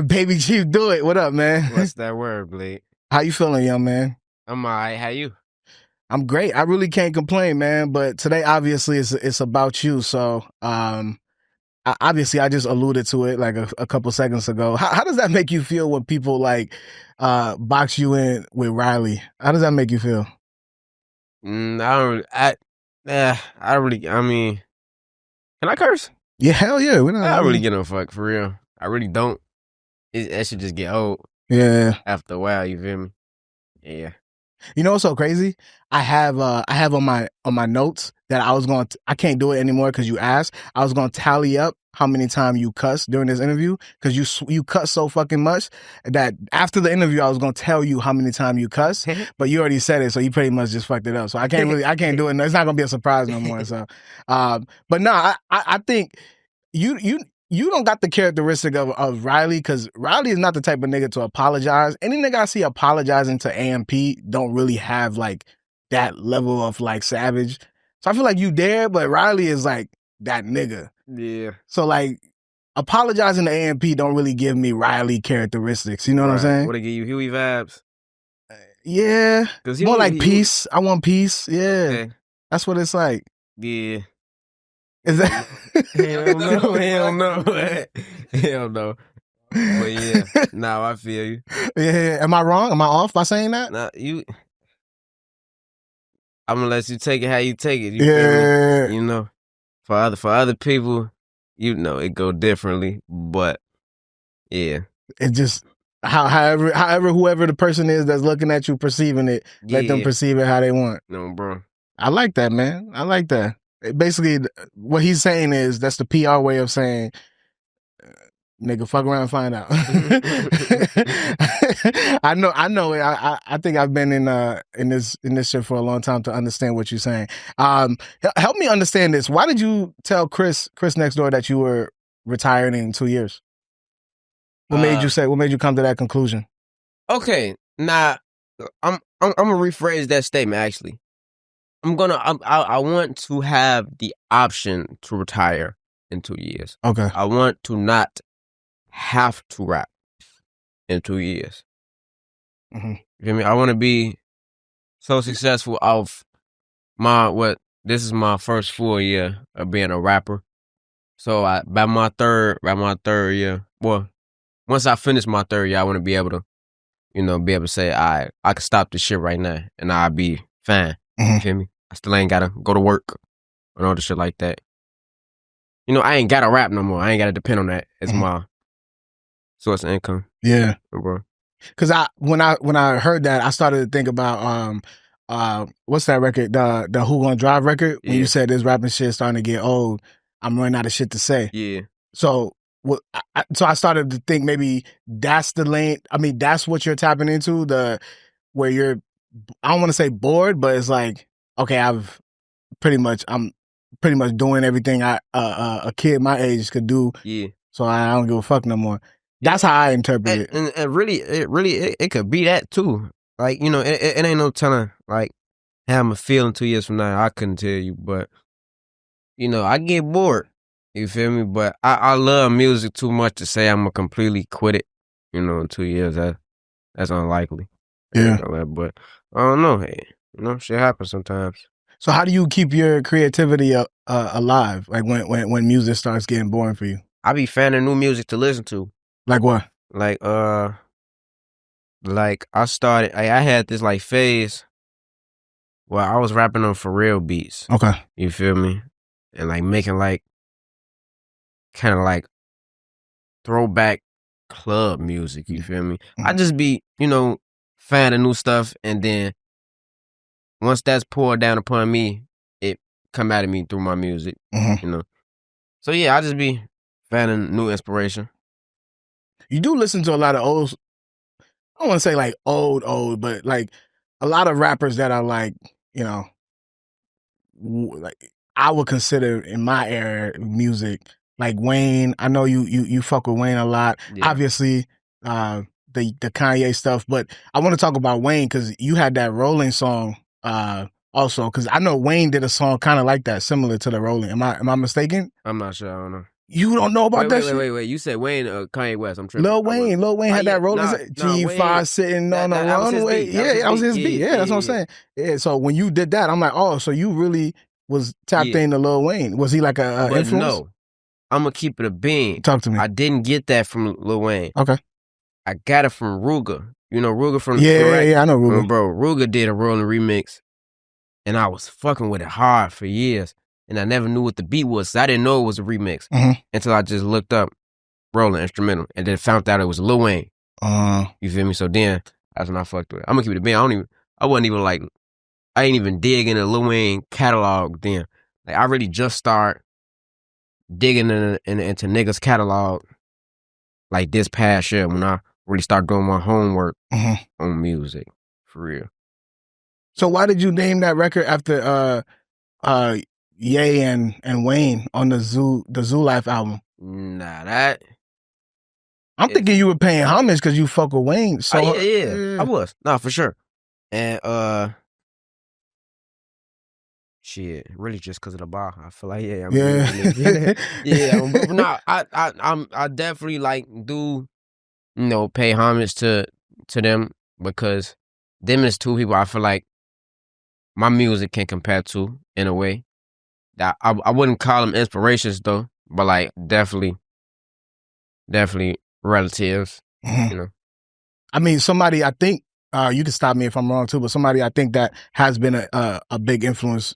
BabyChiefDoit, what up, man? What's that word, Blake? How you feeling, young man? I'm all right. How you? I'm great. I really can't complain, man. But today, obviously, it's about you. So, obviously, I just alluded to it like a couple seconds ago. How does that make you feel when people like box you in with Riley? How does that make you feel? I mean, can I curse? Yeah, hell yeah. I don't really get no fuck, for real. I really don't. That should just get old. Yeah. After a while, you feel me? Yeah. You know what's so crazy? I have on my notes that I can't do it anymore because you asked. I was gonna tally up how many times you cussed during this interview because you cuss so fucking much that after the interview I was gonna tell you how many times you cuss, but you already said it, so you pretty much just fucked it up. So I can't do it. No, it's not gonna be a surprise no more. So, but no, I think you don't got the characteristic of Riley, because Riley is not the type of nigga to apologize. Any nigga I see apologizing to AMP don't really have like that level of like savage. So I feel like you there, but Riley is like that nigga. Yeah. So like apologizing to AMP don't really give me Riley characteristics. You know what I'm saying? What, to give you Huey vibes? Yeah. More like peace. I want peace. Yeah. Okay. That's what it's like. Yeah. Is that? Hell no. But yeah, now I feel you. Yeah. Am I wrong? Am I off by saying that? Nah, I'm gonna let you take it how you take it. Yeah. You know, for other people, you know, it go differently. But yeah, it just however whoever the person is that's looking at you perceiving it, let them perceive it how they want. No, bro. I like that, man. I like that. Basically, what he's saying is that's the PR way of saying, nigga, fuck around and find out. I know it. I think I've been in this shit for a long time to understand what you're saying. Help me understand this. Why did you tell Chris next door that you were retiring in 2 years? What made you come to that conclusion? Okay, now I'm gonna rephrase that statement. Actually, I want to have the option to retire in 2 years. Okay. I want to not have to rap in 2 years. Mm-hmm. You feel me? I want to be so successful off this is my first full year of being a rapper. So by my third year, well, once I finish my third year, I want to be able to say, I can stop this shit right now and I'll be fine. Mm-hmm. You feel me? I still ain't gotta go to work and all the shit like that. You know, I ain't gotta rap no more. I ain't gotta depend on that as my source of income. Yeah, bro. Because when I heard that, I started to think about what's that record, the Who Gonna Drive record. When you said this rapping shit starting to get old, I'm running out of shit to say. Yeah. So I started to think maybe that's the lane. I mean, that's what you're tapping into, where you're, I don't want to say bored, but it's like, okay, I'm pretty much doing everything a kid my age could do. Yeah. So I don't give a fuck no more. That's how I interpret it. And really, it could be that too. Like, you know, it ain't no telling, like, how I'm feeling 2 years from now. I couldn't tell you, but, you know, I get bored. You feel me? But I love music too much to say I'm gonna completely quit it. You know, in 2 years, that's unlikely. Yeah. But I don't know. Hey, you know, shit happens sometimes. So how do you keep your creativity alive? Like when music starts getting boring for you? I be finding new music to listen to. Like what? Like I had this like phase where I was rapping on for real beats. Okay. You feel me? And like making like kind of like throwback club music. You feel me? Mm-hmm. I just be, you know, finding new stuff, and then once that's poured down upon me, it come out of me through my music. Mm-hmm. You know. So yeah, I just be finding new inspiration. You do listen to a lot of old, I don't want to say like old, but like a lot of rappers that are like, you know, like I would consider in my era music, like Wayne. I know you fuck with Wayne a lot. Yeah. Obviously, the Kanye stuff, but I want to talk about Wayne because you had that Rolling song also, because I know Wayne did a song kind of like that, similar to the Rolling. Am I mistaken? I'm not sure. I don't know. You don't know about that shit? Wait. You said Wayne or Kanye West. I'm tripping. Lil Wayne had that rolling G5 sitting on the runway. Yeah, that was his beat. Yeah, that's what I'm saying. Yeah, so when you did that, I'm like, oh, so you really was tapped into Lil Wayne. Was he like a influence? No, I'm gonna keep it a bean. Talk to me. I didn't get that from Lil Wayne. Okay. I got it from Ruger. You know Ruger from Yeah, I know Ruger. Bro, Ruger did a rolling remix, and I was fucking with it hard for years. And I never knew what the beat was. So I didn't know it was a remix until I just looked up rolling instrumental and then found out it was Lil Wayne. You feel me? So then that's when I fucked with it. I'm gonna keep it a bean. I wasn't even like, I ain't even dig into Lil Wayne catalog then. Like I really just start digging into niggas catalog like this past year when I really start doing my homework on music for real. So why did you name that record after Ye and Wayne on the Zoo Life album? Nah, that I'm thinking you were paying homage because you fuck with Wayne. So yeah, I was. Nah, for sure. And shit, really just because of the bar. I feel like but nah, I definitely like do pay homage to them because them is two people I feel like my music can compare to in a way. That I wouldn't call them inspirations though, but like definitely relatives. You know. I mean, somebody I think you can stop me if I'm wrong too, but somebody I think that has been a big influence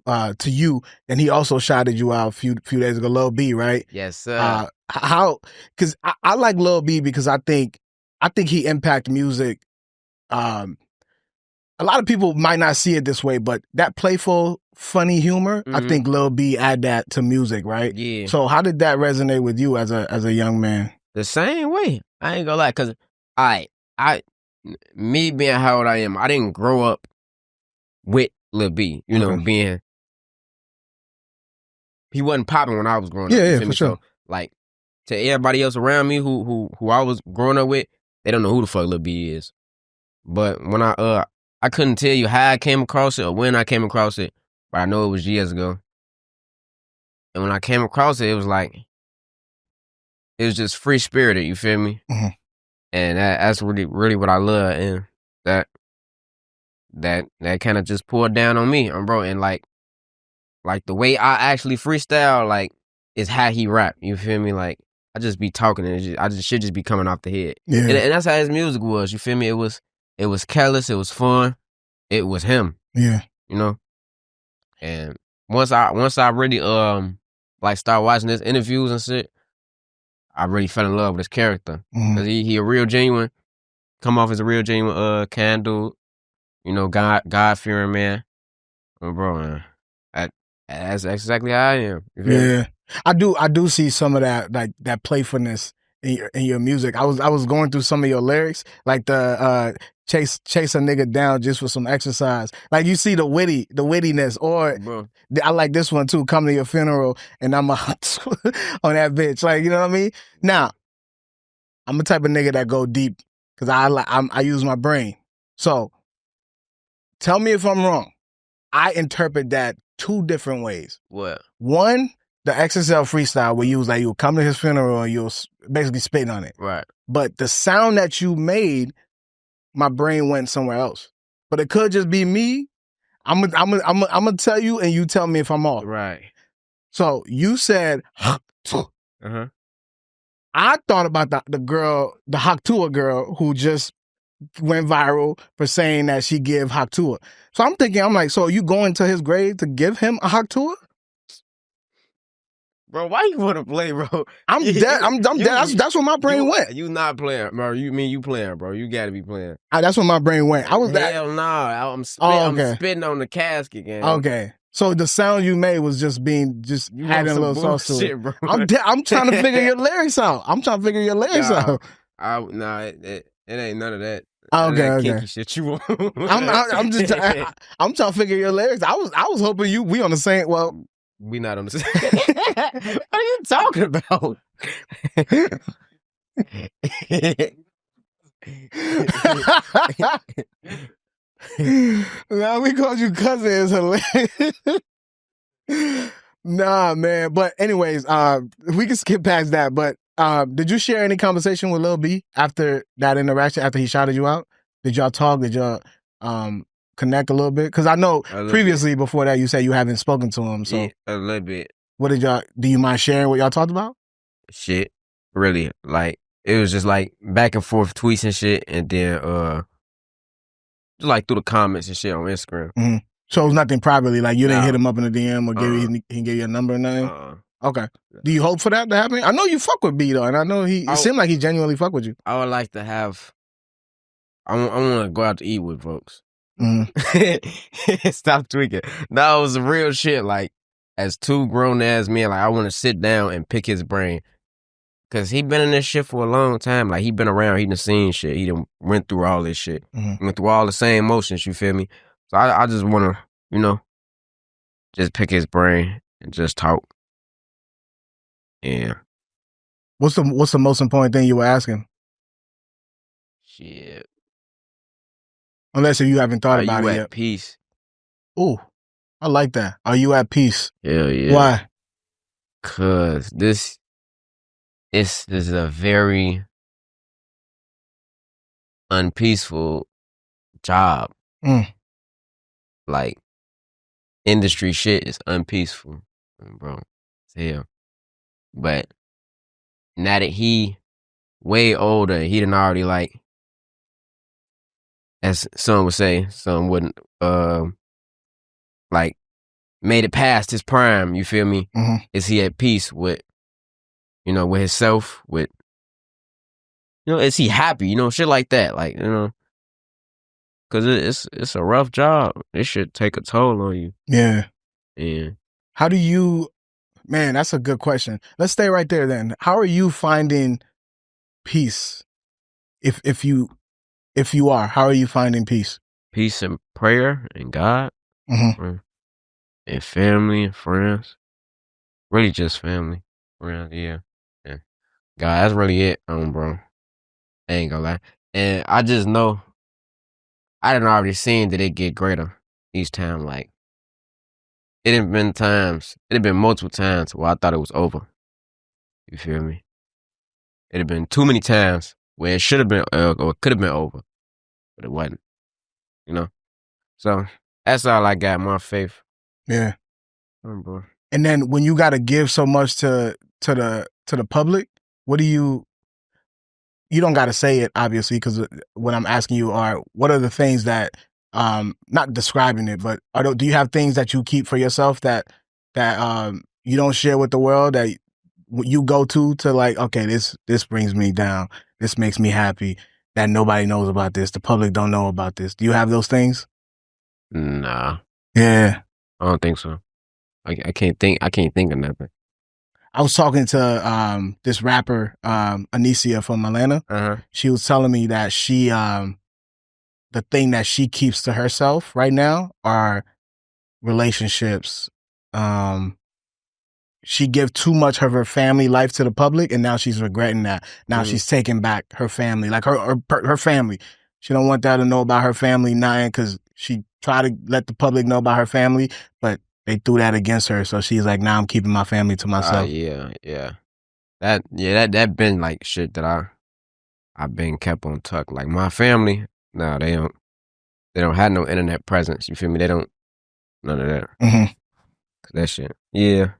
to you, and he also shouted you out a few days ago, Lil B, right? Yes, sir. Because I like Lil B because I think he impacted music. A lot of people might not see it this way, but that playful, funny humor, I think Lil B add that to music, right? Yeah. So how did that resonate with you as a young man? The same way. I ain't gonna lie, cause me being how old I am, I didn't grow up with Lil B. You know, he wasn't popping when I was growing up. Yeah, for sure. So, like, to everybody else around me who I was growing up with, they don't know who the fuck Lil B is. But when I couldn't tell you how I came across it or when I came across it, but I know it was years ago. And when I came across it, it was like, it was just free spirited, you feel me? And that's really what I love. And that kind of just poured down on me, bro. And like the way I actually freestyle, like, is how he rap, you feel me? Like, I just be talking and should just be coming off the head. Yeah. And that's how his music was, you feel me? It was careless, it was fun, it was him. Yeah. You know? And once I really like start watching his interviews and shit, I really fell in love with his character. Cause he a real genuine, come off as a real genuine kind dude, you know, God fearing man. Bro, man. That's exactly how I am. Yeah. I do see some of that, like that playfulness in your music. I was going through some of your lyrics, like the chase a nigga down just for some exercise. Like you see the wittiness, or I like this one too. Come to your funeral and I'm on that bitch. Like, you know what I mean? Now, I'm the type of nigga that go deep because I use my brain. So tell me if I'm wrong. I interpret that two different ways. What? One, the XSL freestyle where you was like, you'll come to his funeral and you'll basically spit on it. Right. But the sound that you made, my brain went somewhere else. But it could just be me. I'm gonna tell you and you tell me if I'm off. Right. So you said, I thought about the girl, the Haktua girl who just went viral for saying that she give Haktua. So I'm thinking, I'm like, so are you going to his grave to give him a Haktua? Bro, why you want to play, bro? I'm dead. I'm dead. That's what my brain went. You not playing, bro. You playing, bro. You got to be playing. That's what my brain went. I was Hell nah. I'm spitting on the casket, gang. Okay. So the sound you made was just adding a little sauce to it. Bro. I'm trying to figure your lyrics out. Out. It ain't none of that. Okay. Kinky shit you want. I'm trying to figure your lyrics. I was hoping we on the same. Well, we not on the same. What are you talking about? Now we called you cousin is hilarious. Nah, man. But anyways, we can skip past that. But did you share any conversation with Lil B after that interaction? After he shouted you out, did y'all talk? Did y'all connect a little bit? Because I know previously before that you said you haven't spoken to him. So yeah, a little bit. what did y'all? Do you mind sharing what y'all talked about? Shit, really, like it was just like back and forth tweets and shit, and then just like through the comments and shit on Instagram. Mm-hmm. So it was nothing privately, like you didn't hit him up in the DM or he gave you a number or nothing? Okay. Do you hope for that to happen? I know you fuck with B though, and I know it seemed like he genuinely fuck with you. I would like to have, I want to go out to eat with folks. Stop tweaking. No, it was real shit, like as two grown ass men, like I want to sit down and pick his brain. Cause he been in this shit for a long time. Like he been around, he done seen shit. He done went through all this shit. Went through all the same motions, you feel me? So I just wanna, just pick his brain and just talk. Yeah. What's the most important thing you were asking? Shit. Unless if you haven't thought about it yet. Are you at peace? Ooh, I like that. Are you at peace? Hell yeah. Why? Cause this is a very unpeaceful job. Like industry shit is unpeaceful, bro. Hell. But now that he way older, he done already like, as some would say, some wouldn't, like made it past his prime. You feel me? Is he at peace with, with himself? With, is he happy? Shit like that. Like, because it's a rough job. It should take a toll on you. Yeah. Yeah. How do you? Man, that's a good question. Let's stay right there then. How are you finding peace? If you are, how are you finding peace? Peace and prayer and God, and family and friends. Really just family, friends, yeah. God, that's really it, bro. I ain't gonna lie. And I just know, I done already seen that it get greater each time. Like, it had been multiple times where I thought it was over. You feel me? It had been too many times where it should have been, or could have been over, but it wasn't. So that's all I got. My faith. Yeah. Bro. And then when you got to give so much to the public, what do you don't got to say it obviously, because what I'm asking you are what are the things that not describing it, but do you have things that you keep for yourself that you don't share with the world, that you go to like, okay, this brings me down, this makes me happy, that nobody knows about this, the public don't know about this? Do you have those things? Nah. Yeah. I don't think so. I can't think of nothing. I was talking to this rapper, Anicia from Atlanta. She was telling me that she the thing that she keeps to herself right now are relationships. She gave too much of her family life to the public, and now she's regretting that. Now she's taking back her family, like her family. She don't want that to know about her family, nothing, because she tried to let the public know about her family, but they threw that against her. So she's like, now I'm keeping my family to myself. Yeah. That been like shit that I've been kept on tuck. Like my family, no, they don't have no internet presence. You feel me? They don't, none of that. That shit. Yeah.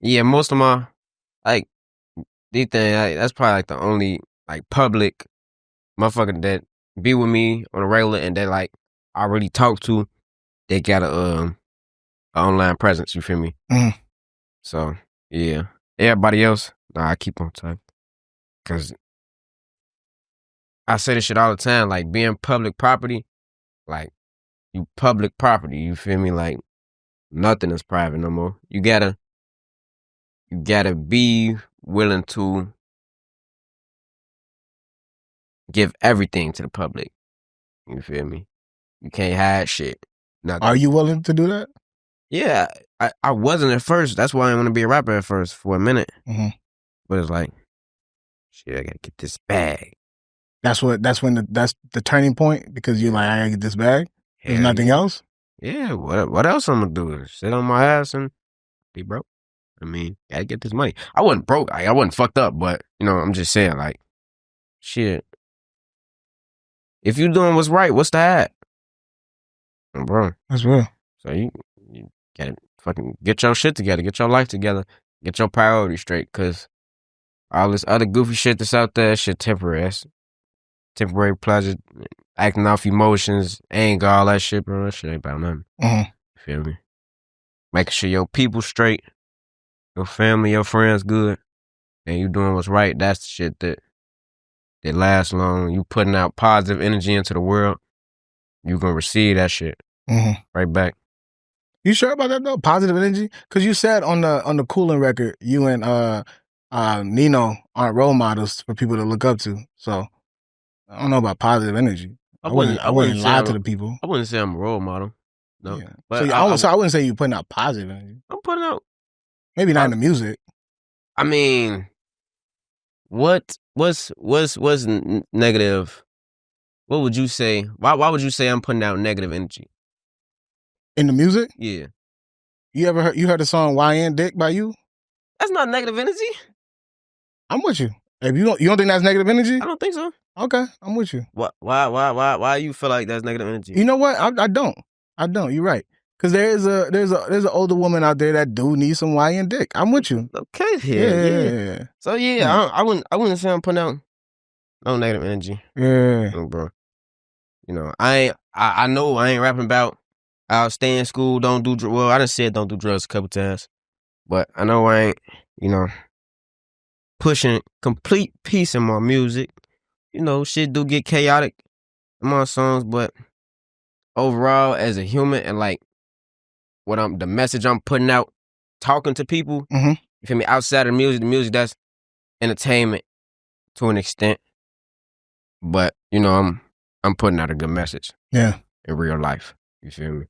Yeah, most of my, like, these things, that's probably like the only, like, public motherfucker that be with me on a regular and that, like, I really talk to. They got a online presence, you feel me? So, yeah. Everybody else, nah, I keep on talking. Because I say this shit all the time, like, being public property, like, you public property, you feel me? Like, nothing is private no more. You gotta be willing to give everything to the public. You feel me? You can't hide shit. Nothing. Are you willing to do that? Yeah, I wasn't at first. That's why I want to be a rapper at first for a minute. But it's like, shit, I gotta get this bag. That's the turning point, because you're like, I gotta get this bag. There's nothing else. Yeah, what else I'm gonna do? Sit on my ass and be broke? I mean, gotta get this money. I wasn't broke. I wasn't fucked up, but you know, I'm just saying, like, shit. If you doing what's right, what's the hat? Bro. That's real. So you gotta fucking get your shit together, get your life together, get your priorities straight, cause all this other goofy shit that's out there, shit temporary. That's temporary pleasure, acting off emotions, anger, all that shit, bro. That shit ain't about nothing. Mm-hmm. You feel me? Making sure your people straight, your family, your friends good, and you doing what's right. That's the shit that lasts long. You putting out positive energy into the world, you gonna receive that shit right back. You sure about that though? Positive energy? Because you said on the Coolin record, you and Nino aren't role models for people to look up to. So I don't know about positive energy. I wouldn't lie to the people. I wouldn't say I'm a role model. No, yeah. But so I wouldn't say you're putting out positive energy. I'm putting out. Maybe not in the music. I mean, what's negative? What would you say? Why would you say I'm putting out negative energy in the music? Yeah. You heard the song YN Dick by you? That's not negative energy. I'm with you. If you don't think that's negative energy? I don't think so. Okay, I'm with you. Why you feel like that's negative energy? You know what? I don't. You're right. Because there's an older woman out there that do need some YN dick. I'm with you. Okay, yeah. So I wouldn't say I'm putting out no negative energy. Yeah, bro. You know, I know I ain't rapping about I'll stay in school, don't do drugs. Well, I done said don't do drugs a couple times, but I know I ain't, you know, pushing complete peace in my music. You know, shit do get chaotic in my songs, but overall, as a human and like the message I'm putting out, talking to people, you feel me? Outside of the music that's entertainment to an extent, but you know, I'm putting out a good message. Yeah, in real life. You feel me?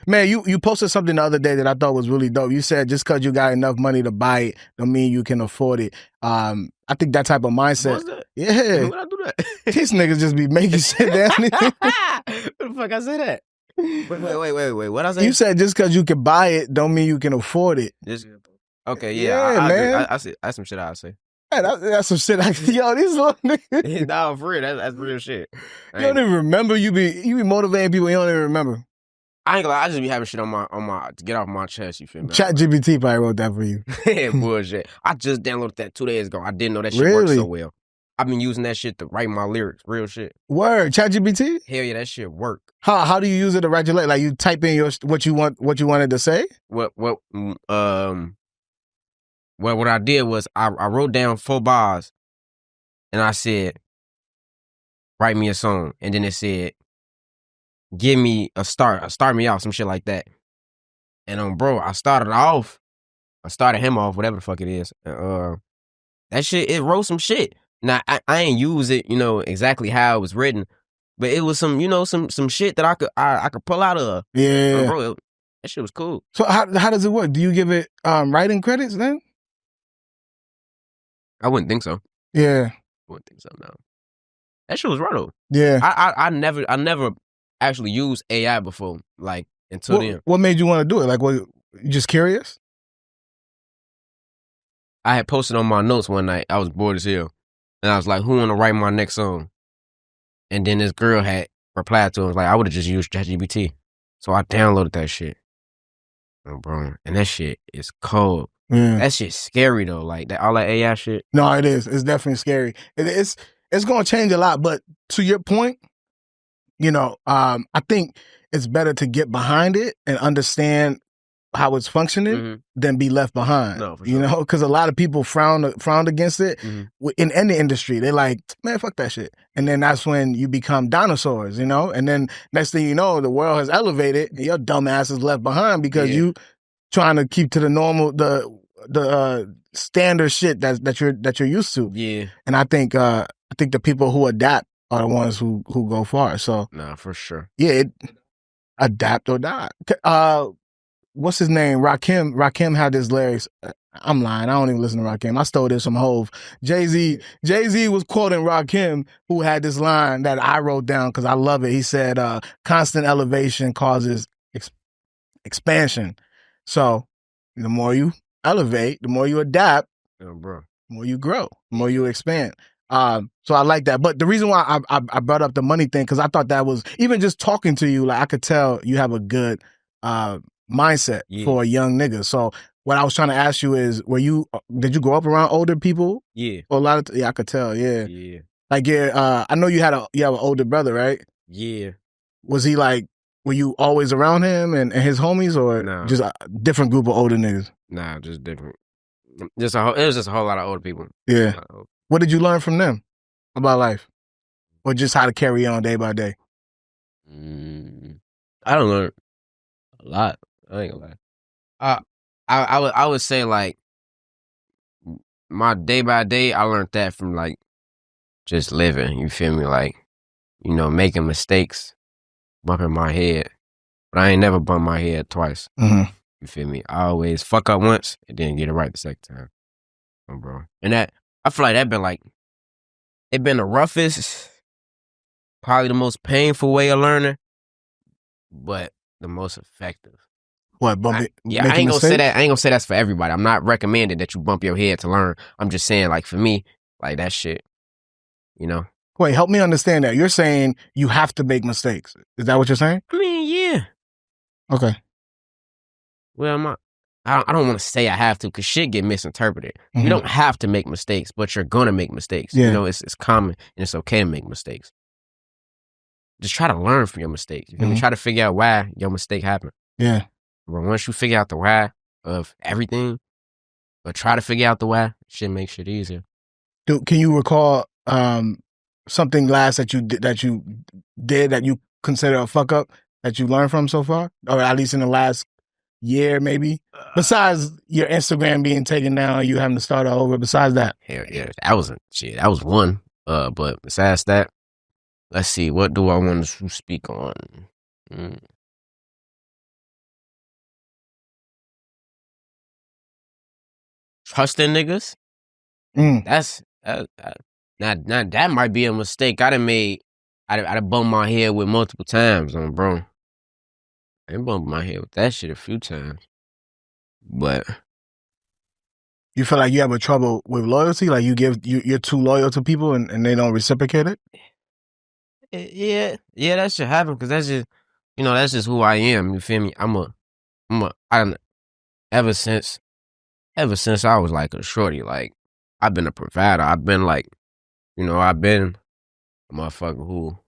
Man, you posted something the other day that I thought was really dope. You said just because you got enough money to buy it don't mean you can afford it. I think that type of mindset. What's that? Yeah. When I do that? These niggas just be making shit down. What the fuck I say that? Wait. What I say? You said just because you can buy it don't mean you can afford it. Okay, yeah, man. I see. That's some shit I say. Hey, that's some shit. Yo, these little niggas. Nah, for real. That's real shit. You don't even remember. You be motivating people. You don't even remember. I ain't gonna lie, I just be having shit on my to get off my chest. You feel me? ChatGPT probably wrote that for you. Yeah, bullshit. I just downloaded that 2 days ago. I didn't know that shit worked so well. I've been using that shit to write my lyrics. Real shit. Word, ChatGPT? Hell yeah, that shit work. How do you use it to write your lyrics? Like you type in what you wanted to say? What I did was I wrote down 4 bars, and I said, write me a song, and then it said, give me a start me off, some shit like that. And bro, I started him off, whatever the fuck it is. That shit, it wrote some shit. Now I ain't use it, you know, exactly how it was written, but it was some, you know, some shit that I could pull out of. Yeah, bro, that shit was cool. So how does it work? Do you give it writing credits then? I wouldn't think so. Yeah, I wouldn't think so. No, that shit was right though. Yeah, I never actually used AI before, like until then. What made you want to do it? Like, what? You just curious? I had posted on my notes one night. I was bored as hell, and I was like, "Who want to write my next song?" And then this girl had replied to it, was like, "I would have just used ChatGPT." So I downloaded that shit, bro, and that shit is cold. Yeah. That shit's scary though, like all that AI shit. No, it is. It's definitely scary. It's going to change a lot. But to your point, you know, I think it's better to get behind it and understand how it's functioning than be left behind. No, for sure. You know, because a lot of people frowned against it in any industry. They're like, man, fuck that shit. And then that's when you become dinosaurs, you know. And then next thing you know, the world has elevated, and your dumb ass is left behind because you trying to keep to the normal, the standard shit that you're used to. Yeah. And I think the people who adapt are the ones who go far. So nah, for sure. Yeah, adapt or die. What's his name? Rakim had this lyrics. I'm lying. I don't even listen to Rakim. I stole this from Hove. Jay-Z was quoting Rakim, who had this line that I wrote down because I love it. He said, constant elevation causes expansion. So the more you elevate, the more you adapt, bro. the more you grow, the more you expand. So I like that. But the reason why I brought up the money thing, because I thought that was, even just talking to you, like I could tell you have a good mindset for a young nigga. So what I was trying to ask you is, did you grow up around older people? Yeah. Or a lot of, yeah, I could tell. Yeah. Yeah. Like, yeah, I know you have an older brother, right? Yeah. Was he like, were you always around him and his homies, or just a different group of older niggas? Nah, just different. It was just a whole lot of older people. Yeah. What did you learn from them about life? Or just how to carry on day by day? I don't learn a lot. I ain't gonna lie. I would say, like, my day by day, I learned that from, like, just living. You feel me? Like, you know, making mistakes, bumping my head, but I ain't never bumped my head twice. Mm-hmm. You feel me? I always fuck up once and then get it right the second time. Oh, bro. And that, I feel like it been the roughest, probably the most painful way of learning, but the most effective. What, bumping? I ain't gonna say that. I ain't gonna say that's for everybody. I'm not recommending that you bump your head to learn. I'm just saying, like, for me, like, that shit, you know. Wait, help me understand that. You're saying you have to make mistakes. Is that what you're saying? I mean, yeah. Okay. Well, I don't want to say I have to, because shit get misinterpreted. Mm-hmm. You don't have to make mistakes, but you're gonna make mistakes. Yeah. You know, it's common and it's okay to make mistakes. Just try to learn from your mistakes. You feel me? Try to figure out why your mistake happened. Yeah. But once you figure out the why of everything, or try to figure out the why, shit makes shit easier. Can you recall something last that you did that you consider a fuck up that you learned from so far, or at least in the last year, maybe? Besides your Instagram being taken down, you having to start all over. Besides that, hell yeah, that was one. But besides that, let's see, what do I want to speak on? Trusting niggas. That's now that might be a mistake I done made. I done bumped my head with multiple times, bro. I done bumped my head with that shit a few times. But you feel like you have a trouble with loyalty? Like you're too loyal to people and they don't reciprocate it? Yeah, that should happen, because that's just, you know, that's just who I am. You feel me? Ever since I was like a shorty, like, I've been a provider. I've been, like, you know, I've been a motherfucker who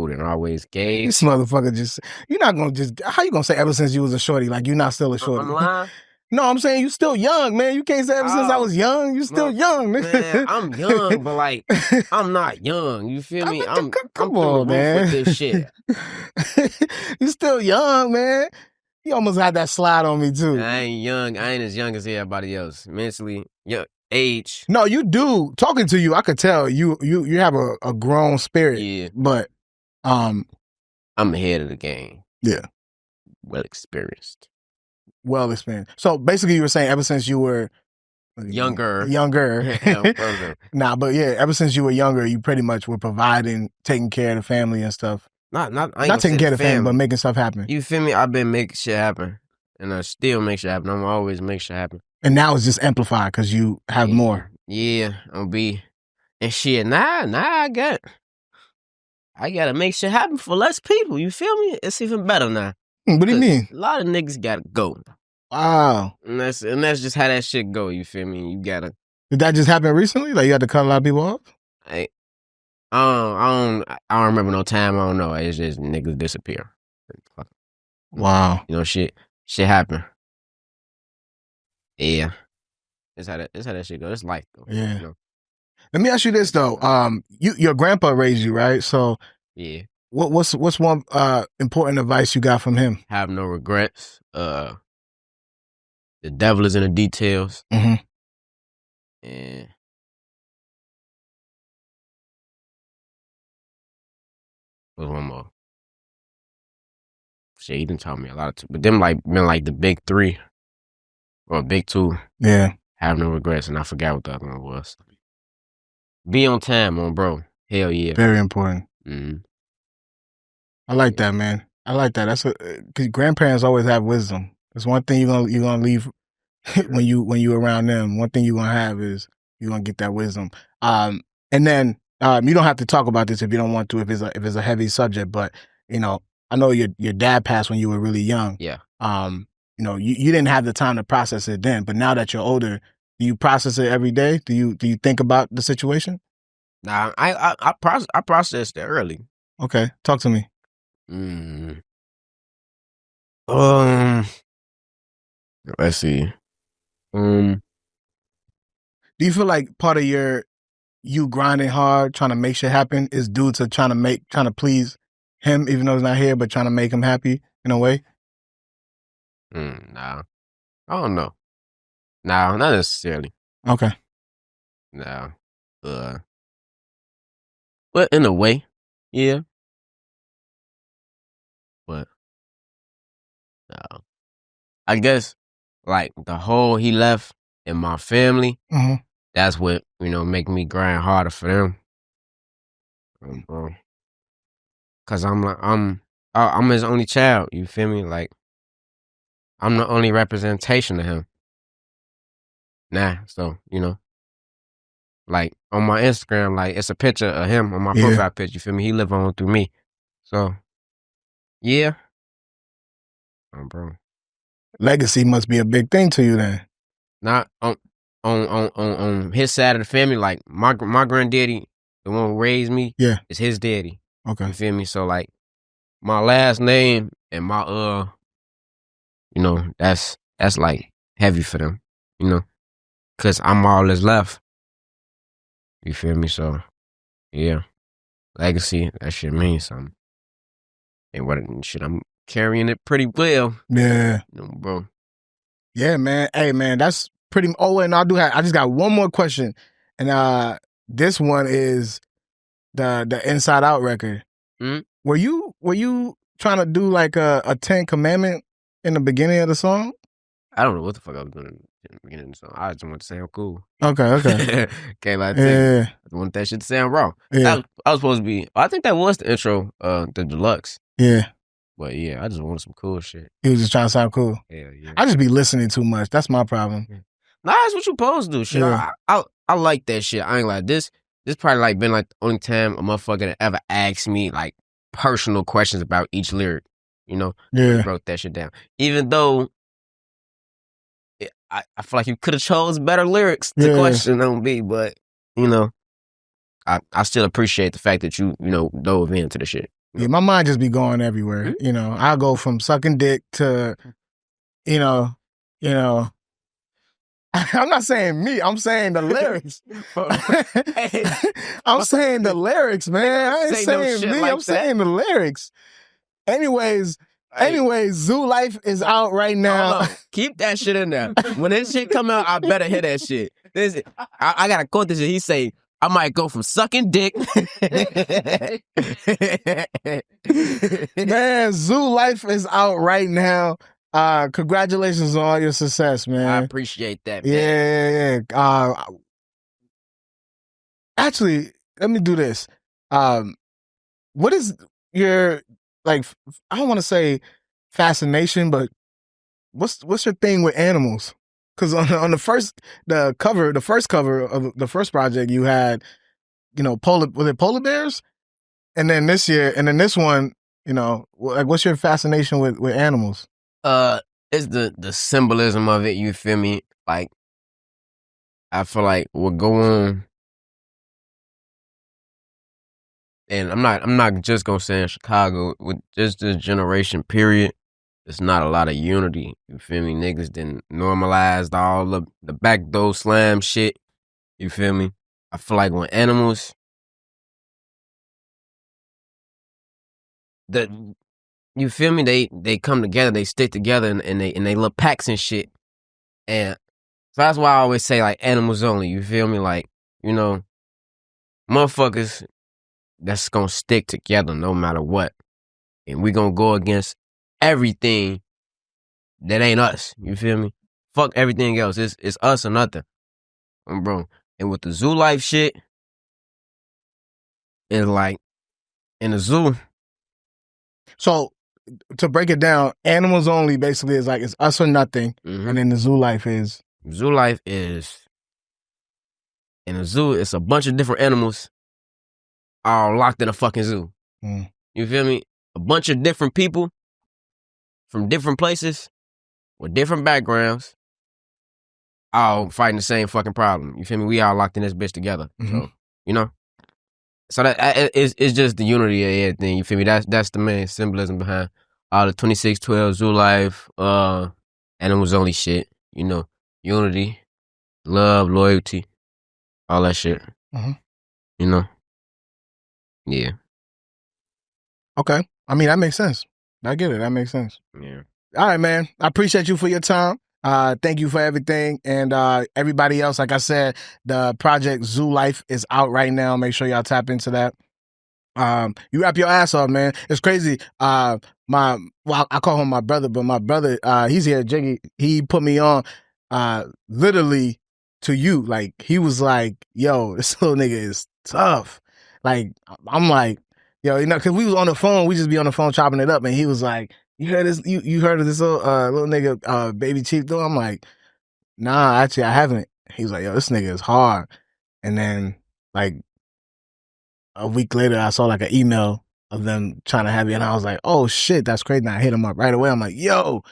done always gave. This motherfucker you're not gonna how you gonna say ever since you was a shorty? Like, you're not still a shorty. I'm lying. No, I'm saying you still young, man. You can't say ever since I was young. You still young, man. I'm young, but, like, I'm not young. You feel me? I'm come on, man. With this shit. You still young, man. You almost had that slide on me too. I ain't young. I ain't as young as everybody else. Mentally, age. No, you do. Talking to you, I could tell you have a grown spirit. Yeah, but I'm ahead of the game. Yeah, well experienced. So basically, you were saying ever since you were younger. Nah, but yeah, ever since you were younger, you pretty much were providing, taking care of the family and stuff. Not taking care of the family, but making stuff happen. You feel me? I've been making shit happen, and I still make shit happen. I'm always make shit happen. And now it's just amplified because you have more. Yeah, I'm be and shit. Nah, I gotta make shit happen for less people. You feel me? It's even better now. What do you mean? A lot of niggas gotta go. Wow. And that's just how that shit go. You feel me? You gotta. Did that just happen recently? Like, you had to cut a lot of people off? I don't remember no time. I don't know. It's just niggas disappear. Wow. You know, shit happen. Yeah. It's how that shit go. It's life though. Yeah. You know? Let me ask you this though. Your grandpa raised you, right? So yeah. What's one important advice you got from him? Have no regrets. The devil is in the details. Mm-hmm. And what's one more? Shit, he done taught me a lot of but them been like the big three or big two. Yeah. Have no regrets, and I forgot what the other one was. Be on time, bro. Hell yeah. Very important. Mm-hmm. I like that, man. I like that. That's because grandparents always have wisdom. That's one thing you're gonna leave when you around them. One thing you're gonna have is you're gonna get that wisdom. And then you don't have to talk about this if you don't want to, if it's a heavy subject. But you know, I know your dad passed when you were really young. Yeah. You know, you didn't have the time to process it then, but now that you're older, do you process it every day? Do you think about the situation? Nah, I processed it early. Okay, talk to me. Let's see. Do you feel like part of you grinding hard, trying to make shit happen, is due to trying to please him, even though he's not here, but trying to make him happy in a way? Nah, I don't know. Nah, not necessarily. Okay. Nah, but in a way, yeah. But no, I guess like the hole he left in my family. Mm-hmm. That's what make me grind harder for them. Bro. Cause I'm his only child. You feel me? Like I'm the only representation of him. Nah, so like on my Instagram, like it's a picture of him on my profile picture. You feel me? He live on through me. So yeah, bro. Legacy must be a big thing to you then. Not on his side of the family. Like my granddaddy, the one who raised me, is his daddy. Okay. You feel me? So like my last name and my that's like heavy for them, cause I'm all that's left. You feel me? So yeah, legacy, that shit means something. And what shit, I'm carrying it pretty well. Yeah, bro. Yeah, man. Hey, man, that's pretty. Oh, and I just got one more question, and this one is the Inside Out record. Mm-hmm. Were you trying to do like a 10 commandment in the beginning of the song? I don't know what the fuck I was doing in the beginning of the song. I just want to sound cool. Okay. Can't lie to you. I want that shit to sound raw. Yeah. I was supposed to be. I think that was the intro, the deluxe. Yeah. But yeah, I just wanted some cool shit. He was just trying to sound cool. Yeah. I just be listening too much. That's my problem. Nah, that's what you supposed to do. Shit, Yeah. I like that shit. I ain't like this. This probably like been like the only time a motherfucker ever asked me like personal questions about each lyric. Yeah. I wrote that shit down. Even though I feel like you could have chose better lyrics to question on me, but I still appreciate the fact that you dove into the shit. Yeah, my mind just be going everywhere. Mm-hmm. I'll go from sucking dick to, I'm not saying me. I'm saying the lyrics. I'm saying the lyrics, man. I ain't saying me. I'm saying the lyrics. Anyways, Zoo Life is out right now. Keep that shit in there. When this shit come out, I better hear that shit. I gotta quote this shit. He say, I might go from sucking dick. Man, Zoo Life is out right now. Congratulations on all your success, man. I appreciate that, man. Yeah. Actually, let me do this. What is your, like, I don't want to say fascination, but what's your thing with animals? Because on the first cover of the first project, you had, was it polar bears? And then this one, like, what's your fascination with animals? It's the symbolism of it. You feel me? Like, I feel like we're going, and I'm not just gonna say in Chicago with just this generation period. It's not a lot of unity. You feel me? Niggas didn't normalize all of the backdoor slam shit. You feel me? I feel like when animals, you feel me? They come together, they stick together, and they little packs and shit. And so that's why I always say like animals only. You feel me? Like, motherfuckers that's gonna stick together no matter what, and we gonna go against everything that ain't us. You feel me? Fuck everything else. It's us or nothing, bro. And with the zoo life shit, it's like in the zoo. So to break it down, animals only basically is like it's us or nothing, and then the zoo life is in a zoo. It's a bunch of different animals all locked in a fucking zoo. You feel me? A bunch of different people from different places with different backgrounds, all fighting the same fucking problem. You feel me? We all locked in this bitch together. So you know. So that it's just the unity of everything. You feel me? That's the main symbolism behind all the 2612 zoo life, animals only shit. You know, unity, love, loyalty, all that shit. You know, yeah. Okay, I mean that makes sense. I get it. That makes sense. Yeah. All right, man. I appreciate you for your time. Thank you for everything. And everybody else, like I said, the project Zoo Life is out right now. Make sure y'all tap into that. You rap your ass off, man. It's crazy. I call him my brother, but my brother, he's here, Jiggy. He put me on literally to you. Like, he was like, yo, this little nigga is tough. Like, I'm like, yo, you know, because we was on the phone. We just be on the phone chopping it up. And he was like, you heard this? You heard of this little nigga, BabyChiefDoit? I'm like, nah, actually, I haven't. He was like, yo, this nigga is hard. And then, like, a week later, I saw like an email of them trying to have you, and I was like, "Oh shit, that's crazy!" And I hit him up right away. I'm like, "Yo,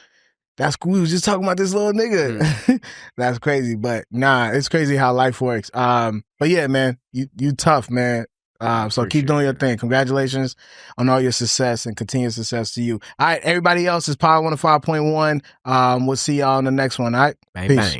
that's cool. We was just talking about this little nigga." That's crazy, but nah, it's crazy how life works. But yeah, man, you tough, man. So keep doing your thing. Congratulations on all your success and continued success to you. All right, everybody else is Power 105.1. We'll see y'all on the next one. All right, Bang, peace. bang.